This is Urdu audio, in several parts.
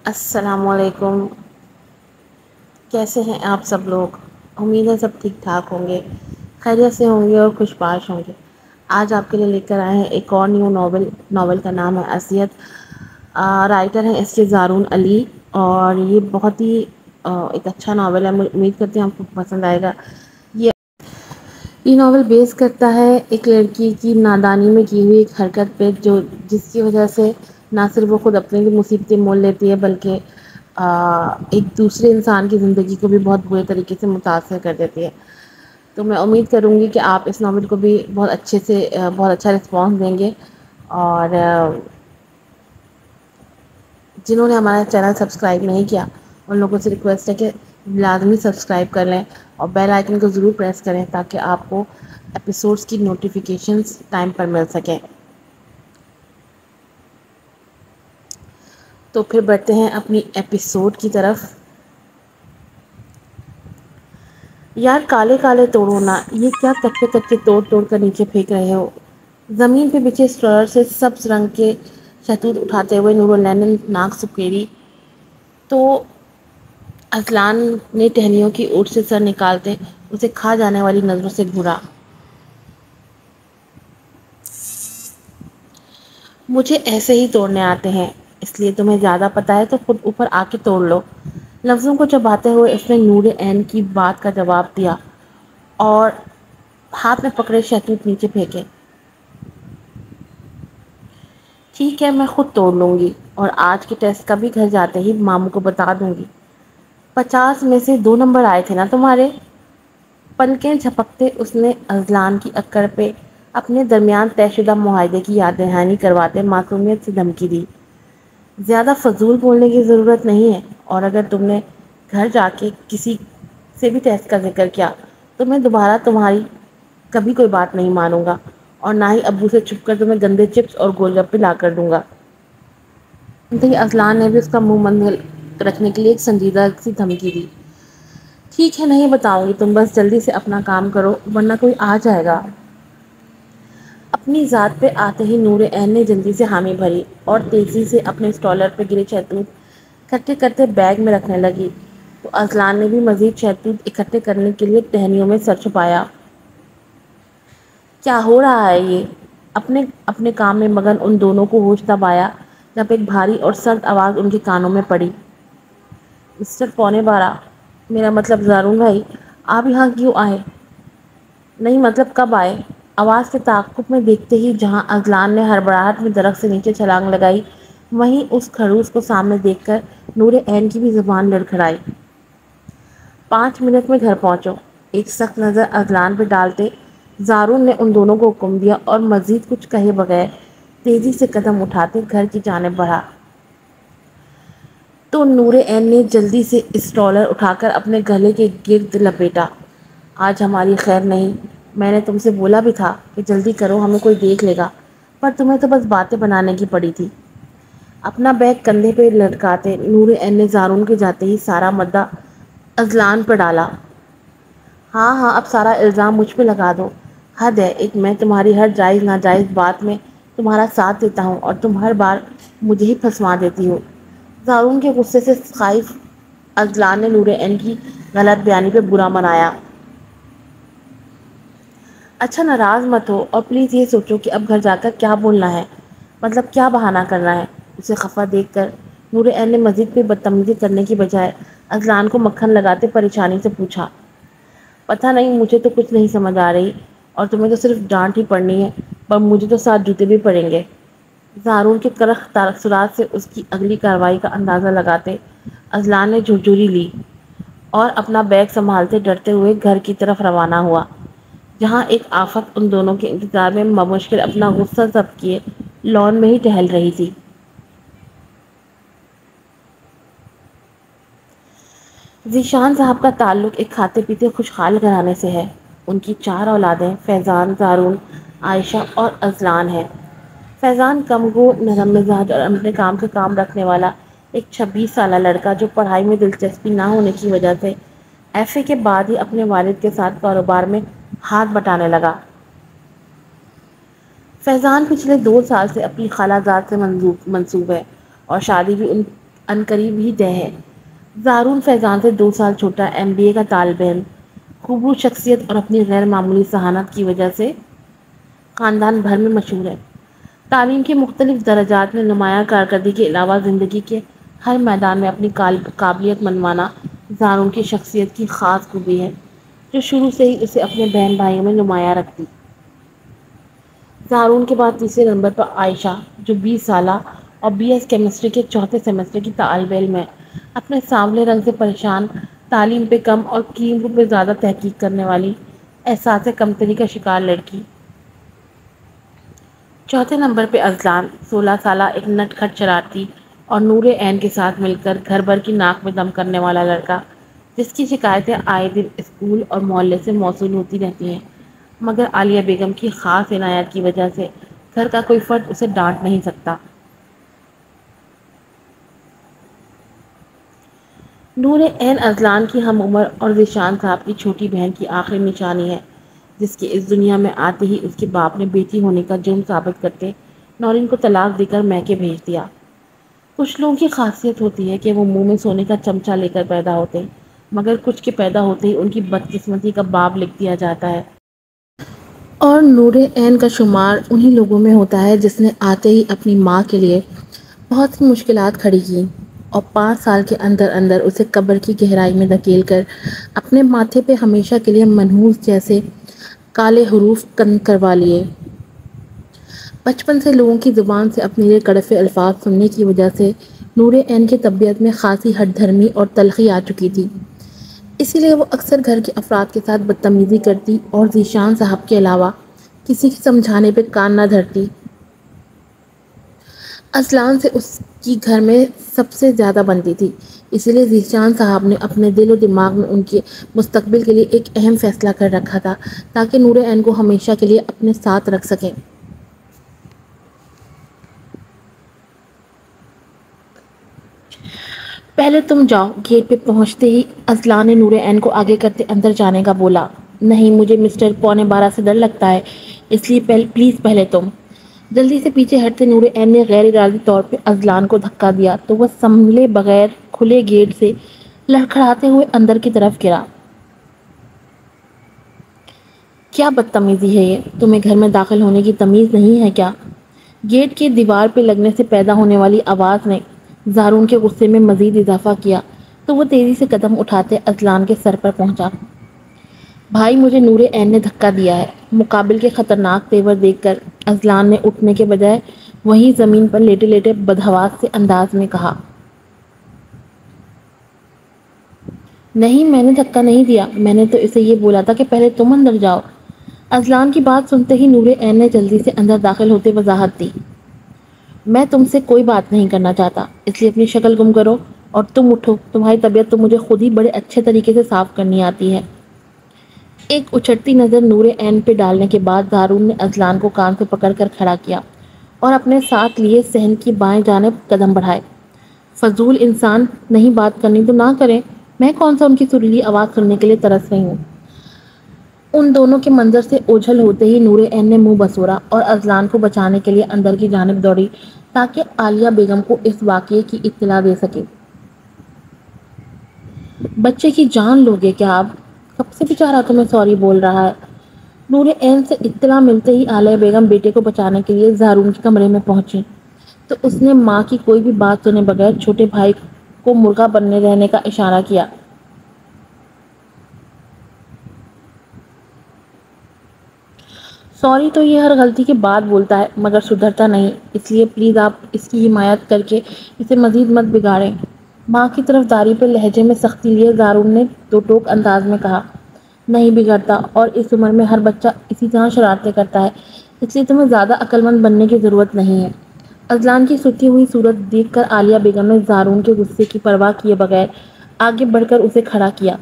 السلام علیکم۔ کیسے ہیں آپ سب لوگ؟ امید ہے سب ٹھیک ٹھاک ہوں گے، خیریت سے ہوں گے اور خوش باش ہوں گے۔ آج آپ کے لیے لے کر آئے ہیں ایک اور نیو ناول کا نام ہے اذیت۔ رائٹر ہیں اس کے زارون علی، اور یہ بہت ہی ایک اچھا ناول ہے۔ امید کرتے ہیں آپ کو پسند آئے گا۔ یہ ناول بیس کرتا ہے ایک لڑکی کی نادانی میں کی ہوئی ایک حرکت پہ، جس کی وجہ سے نہ صرف وہ خود اپنے کی مصیبتیں مول لیتی ہے بلکہ ایک دوسرے انسان کی زندگی کو بھی بہت برے طریقے سے متاثر کر دیتی ہے۔ تو میں امید کروں گی کہ آپ اس ناول کو بھی بہت اچھے سے بہت اچھا رسپانس دیں گے، اور جنہوں نے ہمارا چینل سبسکرائب نہیں کیا ان لوگوں سے ریکویسٹ ہے کہ لازمی سبسکرائب کر لیں اور بیل آئکن کو ضرور پریس کریں تاکہ آپ کو ایپیسوڈز کی نوٹیفیکیشنز ٹائم پر مل سکیں۔ تو پھر بڑھتے ہیں اپنی ایپیسوڈ کی طرف۔ یار کالے کالے توڑو نا، یہ کیا کچے کچے توڑ توڑ کر نیچے پھینک رہے ہو؟ زمین پہ بچھے اسٹرر سے سبز رنگ کے شہتوت اٹھاتے ہوئے نور العین نے ناک سکیڑی تو اذلان نے ٹہنیوں کی اوٹ سے سر نکالتے اسے کھا جانے والی نظروں سے گھورا۔ مجھے ایسے ہی توڑنے آتے ہیں، اس لیے تمہیں زیادہ پتہ ہے تو خود اوپر آ کے توڑ لو۔ لفظوں کو چباتے ہوئے اس نے نور عین کی بات کا جواب دیا اور ہاتھ میں پکڑے شہتوت نیچے پھینکے۔ ٹھیک ہے، میں خود توڑ لوں گی، اور آج کے ٹیسٹ کا بھی گھر جاتے ہی ماموں کو بتا دوں گی۔ 50 میں سے 2 نمبر آئے تھے نا تمہارے؟ پلکیں جھپکتے اس نے اذلان کی اکڑ پہ اپنے درمیان طے شدہ معاہدے کی یاد دہانی کرواتے معصومیت سے دھمکی دی۔ زیادہ فضول بولنے کی ضرورت نہیں ہے، اور اگر تم نے گھر جا کے کسی سے بھی ٹیسٹ کا ذکر کیا تو میں دوبارہ تمہاری کبھی کوئی بات نہیں مانوں گا، اور نہ ہی ابو سے چھپ کر تمہیں گندے چپس اور گول گپے لا کر دوں گا۔ اذلان نے بھی اس کا منہ بند رکھنے کے لیے ایک سنجیدہ سی دھمکی دی۔ ٹھیک ہے، نہیں بتاؤں گی، تم بس جلدی سے اپنا کام کرو ورنہ کوئی آ جائے گا۔ اپنی ذات پہ آتے ہی نور عین نے جلدی سے حامی بھری اور تیزی سے اپنے اسٹالر پہ گرے شہتوت اکٹھے کرتے بیگ میں رکھنے لگی تو اذلان نے بھی مزید شہتوت اکٹھے کرنے کے لیے ٹہنیوں میں سر چھپایا۔ کیا ہو رہا ہے یہ؟ اپنے اپنے کام میں مگن ان دونوں کو ہوش تب آیا جب ایک بھاری اور سرد آواز ان کے کانوں میں پڑی۔ مسٹر پونے 12، میرا مطلب زارون بھائی، آپ یہاں کیوں آئے؟ نہیں مطلب کب آئے؟ آواز کے تعاقب میں دیکھتے ہی جہاں اذلان نے ہڑبڑاہٹ میں درخت سے نیچے چھلانگ لگائی، وہیں اس خڑوس کو سامنے دیکھ کر نور عین کی بھی زبان لڑکھڑائی۔ 5 منٹ میں گھر پہنچو، ایک سخت نظر اذلان پہ ڈالتے زارون نے ان دونوں کو حکم دیا اور مزید کچھ کہے بغیر تیزی سے قدم اٹھاتے گھر کی جانب بڑھا۔ تو نور عین نے جلدی سے اسٹالر اٹھا کر اپنے گلے کے گرد لپیٹا۔ آج ہماری خیر نہیں، میں نے تم سے بولا بھی تھا کہ جلدی کرو، ہمیں کوئی دیکھ لے گا، پر تمہیں تو بس باتیں بنانے کی پڑی تھی۔ اپنا بیگ کندھے پہ لٹکاتے نور عین نے زارون کے جاتے ہی سارا مدعا اذلان پر ڈالا۔ ہاں ہاں، اب سارا الزام مجھ پہ لگا دو۔ حد ہے، ایک میں تمہاری ہر جائز ناجائز بات میں تمہارا ساتھ دیتا ہوں اور تم ہر بار مجھے ہی پھنسوا دیتی ہو۔ زارون کے غصے سے خائف اذلان نے نور عین کی غلط بیانی پہ برا منایا۔ اچھا ناراض مت ہو، اور پلیز یہ سوچو کہ اب گھر جا کر کیا بولنا ہے، مطلب کیا بہانہ کرنا ہے۔ اسے خفا دیکھ کر نور عین نے مزید کوئی بدتمیزی کرنے کی بجائے اذلان کو مکھن لگاتے پریشانی سے پوچھا۔ پتہ نہیں، مجھے تو کچھ نہیں سمجھ آ رہی، اور تمہیں تو صرف ڈانٹ ہی پڑنی ہے، پر مجھے تو 7 جوتے بھی پڑیں گے۔ زارون کے کرخ تاثرات سے اس کی اگلی کارروائی کا اندازہ لگاتے اذلان نے جھرجھری لی اور اپنا بیگ سنبھالتے ڈرتے ہوئے گھر کی طرف روانہ ہوا، جہاں ایک آفت ان دونوں کے انتظار میں بمشکل اپنا غصہ ضبط کیے لان میں ہی ٹہل رہی تھی۔ ذیشان صاحب کا تعلق ایک کھاتے پیتے خوشحال گھرانے سے ہے۔ ان کی 4 اولادیں فیضان، زارون، عائشہ اور اذلان ہیں۔ فیضان کم گو، نرم مزاج اور اپنے کام سے کام رکھنے والا ایک 26 سالہ لڑکا جو پڑھائی میں دلچسپی نہ ہونے کی وجہ سے ایف اے کے بعد ہی اپنے والد کے ساتھ کاروبار میں ہاتھ بٹانے لگا۔ فیضان پچھلے 2 سال سے اپنی خالہ زاد سے منسوب ہے اور شادی بھی عنقریب ہی طے ہے۔ زارون فیضان سے 2 سال چھوٹا MBA کا طالب علم خوبو شخصیت اور اپنی غیر معمولی ذہانت کی وجہ سے خاندان بھر میں مشہور ہے۔ تعلیم کے مختلف درجات میں نمایاں کارکردگی کے علاوہ زندگی کے ہر میدان میں اپنی قابلیت منوانا زارون کی شخصیت کی خاص خوبی ہے، جو شروع سے ہی اسے اپنے بہن بھائیوں میں نمایاں رکھتی۔ زارون کے بعد تیسرے نمبر پر عائشہ، جو 20 سالہ اور BS کیمسٹری کے چوتھے سیمسٹر کی طالب علم ہے۔ اپنے سانولے رنگ سے پریشان، تعلیم پہ کم اور قیمتوں پہ زیادہ تحقیق کرنے والی، احساس کمتری کا شکار لڑکی۔ چوتھے نمبر پہ اذلان، 16 سالہ ایک نٹ کھٹ شرارتی اور نور عین کے ساتھ مل کر گھر بھر کی ناک میں دم کرنے والا لڑکا، جس کی شکایتیں آئے دن اسکول اور محلے سے موصول ہوتی رہتی ہیں، مگر عالیہ بیگم کی خاص عنایت کی وجہ سے گھر کا کوئی فرد اسے ڈانٹ نہیں سکتا۔ نور عین اذلان کی ہم عمر اور ذیشان صاحب کی چھوٹی بہن کی آخری نشانی ہے، جس کے اس دنیا میں آتے ہی اس کے باپ نے بیٹی ہونے کا جرم ثابت کرتے نورین کو طلاق دے کر میکے بھیج دیا۔ کچھ لوگوں کی خاصیت ہوتی ہے کہ وہ منہ میں سونے کا چمچہ لے کر پیدا ہوتے ہیں، مگر کچھ کے پیدا ہوتے ہی ان کی بدقسمتی کا باب لکھ دیا جاتا ہے۔ اور نور عین کا شمار انہی لوگوں میں ہوتا ہے جس نے آتے ہی اپنی ماں کے لیے بہت سی مشکلات کھڑی کی اور 5 سال کے اندر اندر اسے قبر کی گہرائی میں دھکیل کر اپنے ماتھے پہ ہمیشہ کے لیے منحوس جیسے کالے حروف کروا لیے۔ بچپن سے لوگوں کی زبان سے اپنے لیے کڑفے الفاظ سننے کی وجہ سے نور عین کی طبیعت میں خاصی ہٹ دھرمی اور تلخی آ چکی تھی، اسی لیے وہ اکثر گھر کے افراد کے ساتھ بدتمیزی کرتی اور ذیشان صاحب کے علاوہ کسی کے سمجھانے پہ کان نہ دھرتی۔ اذلان سے اس کی گھر میں سب سے زیادہ بنتی تھی، اسی لیے ذیشان صاحب نے اپنے دل و دماغ میں ان کے مستقبل کے لیے ایک اہم فیصلہ کر رکھا تھا تاکہ نور عین کو ہمیشہ کے لیے اپنے ساتھ رکھ سکیں۔ پہلے تم جاؤ، گیٹ پہ پہنچتے ہی اذلان نے نور عین کو آگے کرتے اندر جانے کا بولا۔ نہیں، مجھے مسٹر 11:15 سے ڈر لگتا ہے، اس لیے پلیز پہلے تم۔ جلدی سے پیچھے ہٹتے نور عین نے غیر ارادی طور پہ اذلان کو دھکا دیا تو وہ سنبھلے بغیر کھلے گیٹ سے لڑکھڑاتے ہوئے اندر کی طرف گرا۔ کیا بدتمیزی ہے یہ؟ تمہیں گھر میں داخل ہونے کی تمیز نہیں ہے کیا؟ گیٹ کی دیوار پہ لگنے سے پیدا ہونے والی آواز نے زارون کے غصے میں مزید اضافہ کیا تو وہ تیزی سے قدم اٹھاتے اذلان کے سر پر پہنچا۔ بھائی، مجھے نور عین نے دھکا دیا ہے۔ مقابل کے خطرناک تیور دیکھ کر اذلان نے اٹھنے کے بجائے وہیں زمین پر لیٹے لیٹے بدحواس سے انداز میں کہا۔ نہیں، میں نے دھکا نہیں دیا، میں نے تو اسے یہ بولا تھا کہ پہلے تم اندر جاؤ۔ اذلان کی بات سنتے ہی نور عین نے جلدی سے اندر داخل ہوتے وضاحت دی۔ میں تم سے کوئی بات نہیں کرنا چاہتا، اس لیے اپنی شکل گم کرو اور تم اٹھو، تمہاری طبیعت تو مجھے خود ہی بڑے اچھے طریقے سے صاف کرنی آتی ہے۔ ایک اچھڑتی نظر نور عین پہ ڈالنے کے بعد زارون نے اذلان کو کان سے پکڑ کر کھڑا کیا اور اپنے ساتھ لیے صحن کی بائیں جانب قدم بڑھائے۔ فضول انسان، نہیں بات کرنی تو نہ کریں، میں کون سا ان کی سریلی آواز سننے کے لیے ترس رہی ہوں۔ ان دونوں کے منظر سے اوجھل ہوتے ہی نور عین نے منہ بسورا اور اذلان کو بچانے کے لیے اندر کی جانب دوڑی تاکہ عالیہ بیگم کو اس واقعے کی اطلاع دے سکے۔ بچے کی جان لوگے کیا آپ؟ کب سے بیچارہ تمہیں سوری بول رہا ہے؟ نور عین سے اطلاع ملتے ہی عالیہ بیگم بیٹے کو بچانے کے لیے زارون کے کمرے میں پہنچی تو اس نے ماں کی کوئی بھی بات سنے بغیر چھوٹے بھائی کو مرغا بننے رہنے کا اشارہ کیا۔ سوری تو یہ ہر غلطی کے بعد بولتا ہے مگر سدھرتا نہیں، اس لیے پلیز آپ اس کی حمایت کر کے اسے مزید مت بگاڑیں۔ ماں کی طرف داری پر لہجے میں سختی لیے زارون نے دو ٹوک انداز میں کہا۔ نہیں بگڑتا، اور اس عمر میں ہر بچہ اسی طرح شرارتیں کرتا ہے، اس لیے تمہیں زیادہ عقل مند بننے کی ضرورت نہیں ہے۔ اذلان کی سوتی ہوئی صورت دیکھ کر عالیہ بیگم نے زارون کے غصے کی پرواہ کیے بغیر آگے بڑھ کر اسے کھڑا کیا۔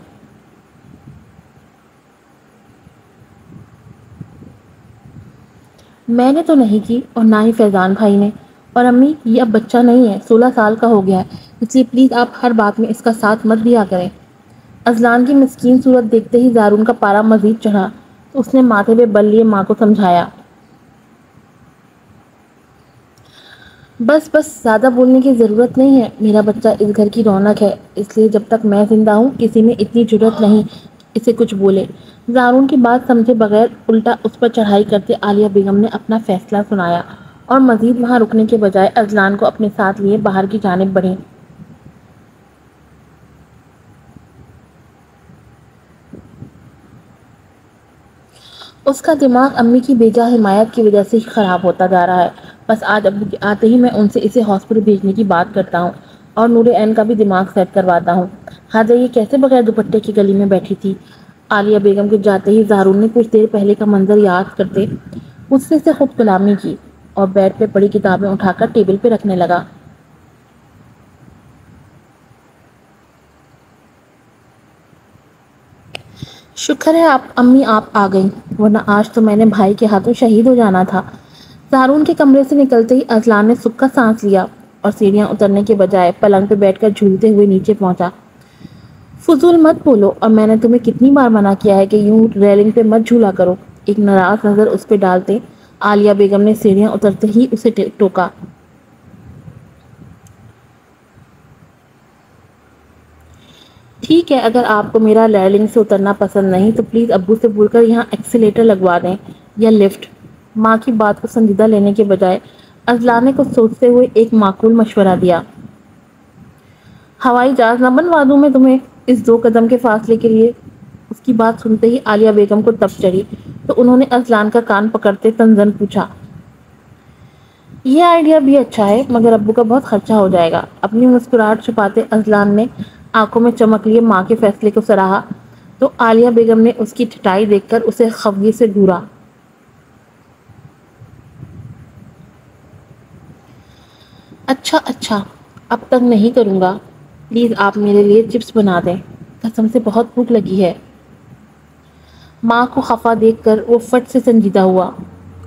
میں نے تو نہیں کی اور نہ ہی فیضان بھائی نے، اور امی یہ اب بچہ نہیں ہے، 16 سال کا ہو گیا ہے، اس لیے پلیز آپ ہر بات میں اس کا ساتھ مت دیا کریں۔ اذلان کی مسکین صورت دیکھتے ہی زارون کا پارا مزید چڑھا تو اس نے ماتھے پہ بل لیے ماں کو سمجھایا۔ بس بس زیادہ بولنے کی ضرورت نہیں ہے، میرا بچہ اس گھر کی رونق ہے، اس لیے جب تک میں زندہ ہوں کسی میں اتنی جرات نہیں اسے کچھ بولے۔ زارون کی بات سمجھے بغیر الٹا اس پر چڑھائی کرتے عالیہ بیگم نے اپنا فیصلہ سنایا اور مزید وہاں رکنے کے بجائے اذلان کو اپنے ساتھ لیے باہر کی جانب بڑھی۔ اس کا دماغ امی کی بیجا حمایت کی وجہ سے ہی خراب ہوتا جا رہا ہے۔ بس آج ابو کے آتے ہی میں ان سے اسے ہاسپٹل بھیجنے کی بات کرتا ہوں اور نور عین کا بھی دماغ سیٹ کرواتا ہوں۔ ہاں یہ کیسے بغیر دوپٹے کی گلی میں بیٹھی تھی؟ عالیہ بیگم کے جاتے ہی زارون نے کچھ دیر پہلے کا منظر یاد کرتے غصے سے خود کلامی کی اور بیڈ پہ پڑی کتابیں اٹھا کر ٹیبل پہ رکھنے لگا۔ شکر ہے آپ آ گئیں، ورنہ آج تو میں نے بھائی کے ہاتھوں شہید ہو جانا تھا۔ زارون کے کمرے سے نکلتے ہی اذلان نے سکھ کا سانس لیا اور سیڑھیاں اترنے کے بجائے پلنگ پہ بیٹھ کر جھولتے ہوئے نیچے پہنچا۔ فضول مت بولو، اور میں نے تمہیں کتنی بار منع کیا ہے کہ یوں ریلنگ پہ مت جھولا کرو؟ ایک ناراض نظر اس پہ ڈالتے عالیہ بیگم نے سیڑھیاں اترتے ہی اسے ٹوکا۔ ٹھیک ہے، اگر آپ کو میرا ریلنگ سے اترنا پسند نہیں تو پلیز ابو سے بول کر یہاں ایکسیلیٹر لگوا دیں یا لفٹ۔ ماں کی بات کو سنجیدہ لینے کے بجائے اذلان نے کچھ سوچتے ہوئے ایک معقول مشورہ دیا۔ ہوائی جہاز نہ بنوا دوں میں تمہیں اس 2 قدم کے فاصلے کے لیے؟ اس کی بات سنتے ہی عالیہ بیگم کو تپ چڑھی تو انہوں نے اذلان کا کان پکڑتے تنزن پوچھا، یہ آئیڈیا بھی اچھا ہے مگر ابو کا بہت خرچہ ہو جائے گا۔ اپنی مسکراہٹ چھپاتے اذلان نے آنکھوں میں چمک لیے ماں کے فیصلے کو سراہا تو عالیہ بیگم نے اس کی ٹھٹائی دیکھ کر اسے خفگی سے گھورا۔ اچھا اچھا، اب تک نہیں کروں گا، پلیز آپ میرے لیے چپس بنا دیں، قسم سے بہت بھوک لگی ہے۔ ماں کو خفا دیکھ کر وہ فٹ سے سنجیدہ ہوا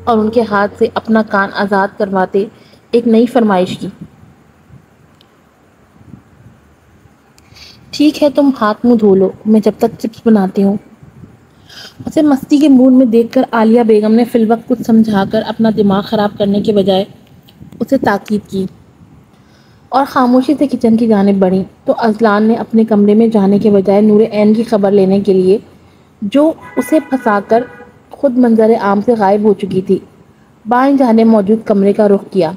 اور ان کے ہاتھ سے اپنا کان آزاد کرواتے ایک نئی فرمائش کی۔ ٹھیک ہے، تم ہاتھ منہ دھو لو، میں جب تک چپس بناتی ہوں۔ اسے مستی کے موڈ میں دیکھ کر عالیہ بیگم نے فی الوقت کچھ سمجھا کر اپنا دماغ خراب کرنے کے بجائے اسے تاکید کی اور خاموشی سے کچن کی جانب بڑھی تو اذلان نے اپنے کمرے میں جانے کے بجائے نور عین کی خبر لینے کے لیے، جو اسے پھنسا کر خود منظر عام سے غائب ہو چکی تھی، بائیں جانب موجود کمرے کا رخ کیا۔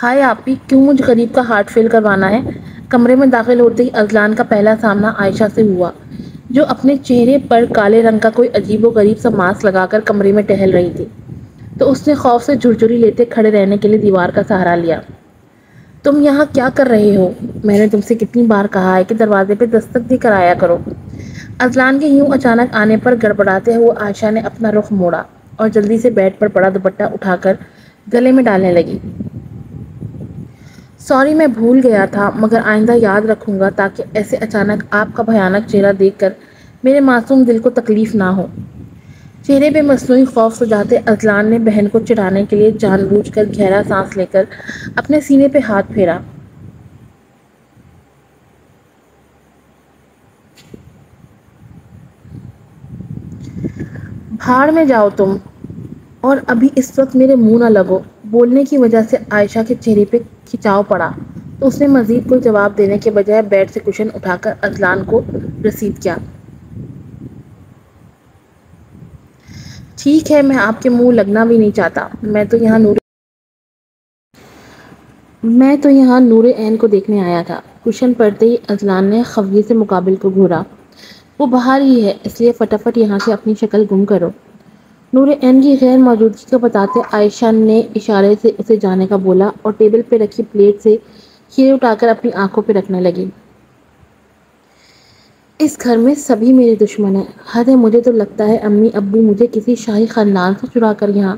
ہائے آپی، کیوں مجھ غریب کا ہارٹ فیل کروانا ہے؟ کمرے میں داخل ہوتے ہی اذلان کا پہلا سامنا عائشہ سے ہوا، جو اپنے چہرے پر کالے رنگ کا کوئی عجیب و غریب سا ماسک لگا کر کمرے میں ٹہل رہی تھی۔ تو اس نے خوف سے جھرجھری لیتے کھڑے رہنے کے لیے دیوار کا سہارا لیا۔ تم یہاں کیا کر رہے ہو؟ میں نے تم سے کتنی بار کہا ہے کہ دروازے پہ دستک بھی کرایا کرو۔ اذلان کے یوں اچانک آنے پر گڑبڑاتے ہوئے عائشہ نے اپنا رخ موڑا اور جلدی سے بیڈ پر پڑا دوپٹہ اٹھا کر گلے میں ڈالنے لگی۔ سوری، میں بھول گیا تھا، مگر آئندہ یاد رکھوں گا تاکہ ایسے اچانک آپ کا بھیانک چہرہ دیکھ کر میرے معصوم دل کو تکلیف نہ ہو۔ چہرے پہ مصنوعی خوف سجاتے اذلان نے بہن کو چڑھانے کے لیے جان بوجھ کر گہرا سانس لے کر اپنے سینے پہ ہاتھ پھیرا۔ بھاڑ میں جاؤ تم، اور ابھی اس وقت میرے منہ نہ لگو۔ بولنے کی وجہ سے عائشہ کے چہرے پہ کھچاؤ پڑا تو اس نے مزید کوئی جواب دینے کے بجائے بیڈ سے کشن اٹھا کر اذلان کو رسید کیا۔ ٹھیک ہے، میں آپ کے منہ لگنا بھی نہیں چاہتا، میں تو یہاں نور عین کو دیکھنے آیا تھا۔ کشن پڑتے ہی اذلان نے خفگی سے مقابل کو گھورا۔ وہ باہر ہی ہے، اس لیے فٹافٹ یہاں سے اپنی شکل گم کرو۔ نور عین کی غیر موجودگی کو بتاتے عائشہ نے اشارے سے اسے جانے کا بولا اور ٹیبل پہ رکھی پلیٹ سے کھیرے اٹھا کر اپنی آنکھوں پہ رکھنے لگی۔ اس گھر میں سبھی میرے دشمن ہیں، حد ہے، مجھے تو لگتا ہے امی ابو مجھے کسی شاہی خاندان سے چرا کر یہاں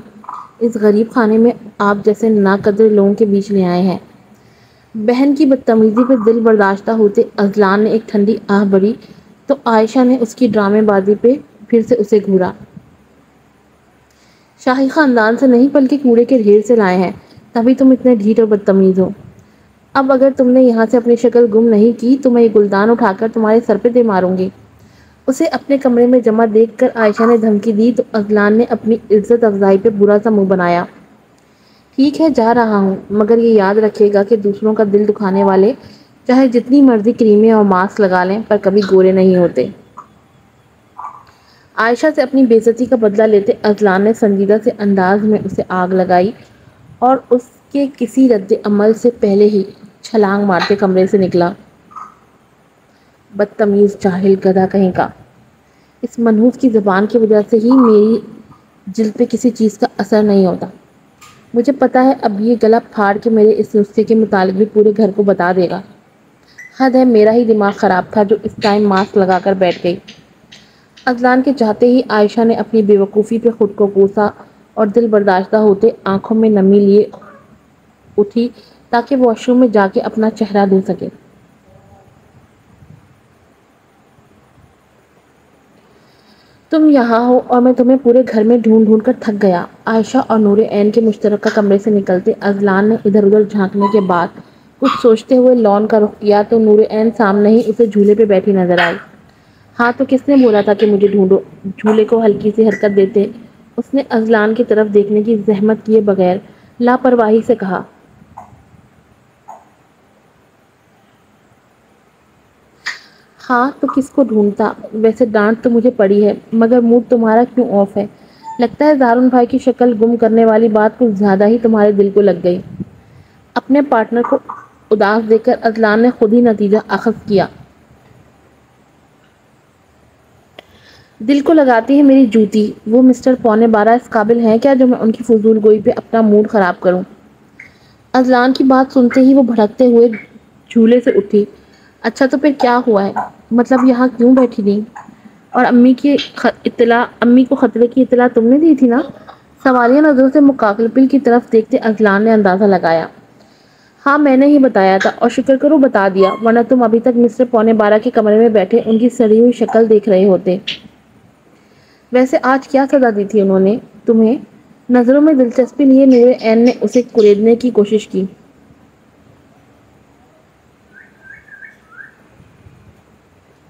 اس غریب خانے میں آپ جیسے ناقدر لوگوں کے بیچ لے آئے ہیں۔ بہن کی بدتمیزی پہ دل برداشتہ ہوتے اذلان نے ایک ٹھنڈی آہ بھری تو عائشہ نے اس کی ڈرامے بازی پہ پھر سے اسے گھورا۔ شاہی خاندان سے نہیں بلکہ کوڑے کے ڈھیر سے لائے ہیں، تبھی تم اتنے ڈھیٹ اور بدتمیز ہو۔ اب اگر تم نے یہاں سے اپنی شکل گم نہیں کی تو میں یہ گلدان اٹھا کر تمہارے سر پہ دے ماروں گی۔ اسے اپنے کمرے میں جمع دیکھ کر عائشہ نے دھمکی دی تو اذلان نے اپنی عزت افزائی پہ برا سا منہ بنایا۔ ٹھیک ہے جا رہا ہوں، مگر یہ یاد رکھے گا کہ دوسروں کا دل دکھانے والے چاہے جتنی مرضی کریمیں اور ماسک لگا لیں پر کبھی گورے نہیں ہوتے۔ عائشہ سے اپنی بے عزتی کا بدلہ لیتے اذلان نے سنجیدہ سے انداز میں اسے آگ لگائی اور اس کے کسی رد عمل سے پہلے ہی چھلانگ مارتے کمرے سے نکلا۔ بدتمیز جاہل گدھا کہیں کا! اس منحوس کی زبان کی وجہ سے ہی میری جلد پہ کسی چیز کا اثر نہیں ہوتا۔ مجھے پتا ہے اب یہ گلا پھاڑ کے میرے اس نسخے کے متعلق بھی پورے گھر کو بتا دے گا۔ حد ہے میرا ہی دماغ خراب تھا جو اس ٹائم ماسک لگا کر بیٹھ گئی۔ اذلان کے جاتے ہی عائشہ نے اپنی بے وقوفی پہ خود کو کوسا اور دل برداشتہ ہوتے آنکھوں میں نمی لیے اٹھی تاکہ واش روم میں جا کے اپنا چہرہ دھو سکے۔ تم یہاں ہو اور میں تمہیں پورے گھر میں ڈھونڈ ڈھونڈ کر تھک گیا۔ عائشہ اور نور عین کے مشترکہ کمرے سے نکلتے اذلان نے ادھر ادھر جھانکنے کے بعد کچھ سوچتے ہوئے لان کا رخ کیا تو نور عین سامنے ہی اسے جھولے پہ بیٹھی نظر آئی۔ ہاں تو کس نے بولا تھا کہ مجھے ڈھونڈو؟ جھولے کو ہلکی سی حرکت دیتے اس نے اذلان کی طرف دیکھنے کی زحمت کیے بغیر لاپرواہی سے کہا۔ ہاں تو کس کو ڈھونڈتا؟ ویسے ڈانٹ تو مجھے پڑی ہے مگر موڈ تمہارا کیوں آف ہے؟ لگتا ہے زارن بھائی کی شکل گم کرنے والی بات کچھ زیادہ ہی تمہارے دل کو لگ گئی۔ اپنے پارٹنر کو اداس دیکھ کر اذلان نے خود ہی نتیجہ اخذ کیا۔ دل کو لگاتی ہے میری جوتی، وہ مسٹر پونے 12 اس قابل ہیں کیا جو میں ان کی فضول گوئی پہ اپنا موڈ خراب کروں؟ اذلان کی بات سنتے ہی وہ بھڑکتے ہوئے جھولے سے اٹھی۔ اچھا تو پھر کیا ہوا ہے؟ مطلب یہاں کیوں بیٹھی تھی؟ اور امی کو خطرے کی اطلاع تم نے دی تھی نا؟ سوالیہ نظروں سے مقابل کی طرف دیکھتے اذلان نے اندازہ لگایا۔ ہاں میں نے ہی بتایا تھا اور شکر کرو بتا دیا ورنہ تم ابھی تک مسٹر پونے 12 کے کمرے میں بیٹھے ان کی سڑی ہوئی شکل دیکھ رہے ہوتے۔ ویسے آج کیا سزا دی تھی انہوں نے تمہیں؟ نظروں میں دلچسپی لیے نور عین نے اسے کریدنے کی کوشش کی۔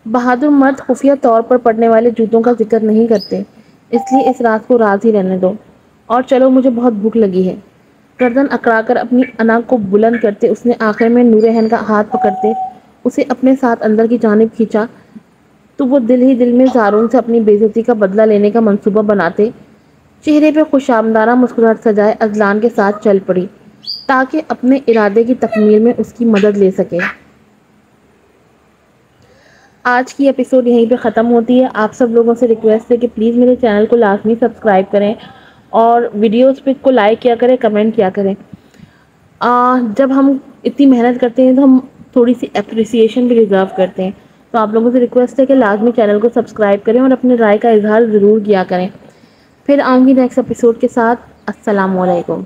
بہادر مرد خفیہ طور پر پڑنے والے جوتوں کا ذکر نہیں کرتے، اس لیے اس رات کو راز ہی رہنے دو۔ اور چلو مجھے بہت بھوک لگی ہے۔ گردن اکڑا کر اپنی انا کو بلند کرتے اس نے آخر میں نور عین کا ہاتھ پکڑتے اسے اپنے ساتھ اندر کی جانب کھینچا تو وہ دل ہی دل میں زارون سے اپنی بے عزتی کا بدلہ لینے کا منصوبہ بناتے چہرے پہ خوشامدانہ مسکراہٹ سجائے اذلان کے ساتھ چل پڑی تاکہ اپنے ارادے کی تکمیل میں اس کی مدد لے سکے۔ آج کی ایپیسوڈ یہیں پہ ختم ہوتی ہے۔ آپ سب لوگوں سے ریکویسٹ ہے کہ پلیز میرے چینل کو لازمی سبسکرائب کریں اور ویڈیوز پہ کو لائک کیا کریں، کمنٹ کیا کریں۔ جب ہم اتنی محنت کرتے ہیں تو ہم تھوڑی سی اپریسیشن بھی ڈیزرو کرتے ہیں، تو آپ لوگوں سے ریکویسٹ ہے کہ لازمی چینل کو سبسکرائب کریں اور اپنے رائے کا اظہار ضرور کیا کریں۔ پھر آؤں گی نیکسٹ ایپیسوڈ کے ساتھ۔ السلام علیکم۔